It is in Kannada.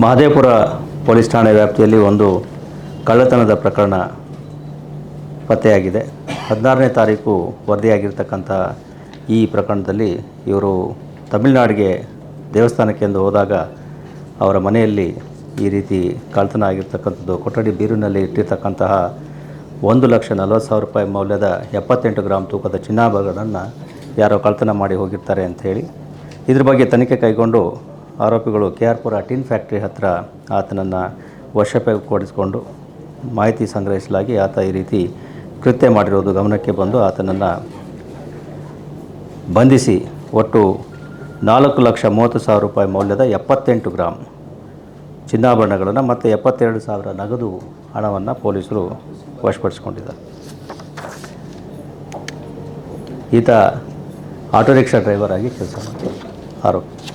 ಮಹದೇವಪುರ ಪೊಲೀಸ್ ಠಾಣೆ ವ್ಯಾಪ್ತಿಯಲ್ಲಿ ಒಂದು ಕಳ್ಳತನದ ಪ್ರಕರಣ ಪತ್ತೆಯಾಗಿದೆ. 16ನೇ ತಾರೀಕು ವರದಿಯಾಗಿರ್ತಕ್ಕಂಥ ಈ ಪ್ರಕರಣದಲ್ಲಿ ಇವರು ತಮಿಳುನಾಡಿಗೆ ದೇವಸ್ಥಾನಕ್ಕೆಂದು ಹೋದಾಗ ಅವರ ಮನೆಯಲ್ಲಿ ಈ ರೀತಿ ಕಳ್ಳತನ ಆಗಿರ್ತಕ್ಕಂಥದ್ದು. ಕೊಠಡಿ ಬೀರಿನಲ್ಲಿ ಇಟ್ಟಿರ್ತಕ್ಕಂತಹ 1,40,40,000 ರೂಪಾಯಿ ಮೌಲ್ಯದ 78 ಗ್ರಾಂ ತೂಕದ ಚಿನ್ನಾಭರಣಗಳನ್ನು ಯಾರೋ ಕಳ್ಳತನ ಮಾಡಿ ಹೋಗಿರ್ತಾರೆ ಅಂಥೇಳಿ ಇದ್ರ ಬಗ್ಗೆ ತನಿಖೆ ಕೈಗೊಂಡು ಆರೋಪಿಗಳು KR ಪುರ ಟಿನ್ ಫ್ಯಾಕ್ಟ್ರಿ ಹತ್ತಿರ ಆತನನ್ನು ವಶಪಡಿಸಿಕೊಂಡು ಮಾಹಿತಿ ಸಂಗ್ರಹಿಸಲಾಗಿ ಆತ ಈ ರೀತಿ ಕೃತ್ಯ ಮಾಡಿರೋದು ಗಮನಕ್ಕೆ ಬಂದು ಆತನನ್ನು ಬಂಧಿಸಿ ಒಟ್ಟು 4,30,000 ರೂಪಾಯಿ ಮೌಲ್ಯದ 78 ಗ್ರಾಂ ಚಿನ್ನಾಭರಣಗಳನ್ನು ಮತ್ತು 72,000 ನಗದು ಹಣವನ್ನು ಪೊಲೀಸರು ವಶಪಡಿಸಿಕೊಂಡಿದ್ದಾರೆ. ಈತ ಆಟೋ ರಿಕ್ಷಾ ಡ್ರೈವರ್ ಆಗಿ ಕೆಲಸ ಮಾಡ್ತಾರೆ ಆರೋಪಿ.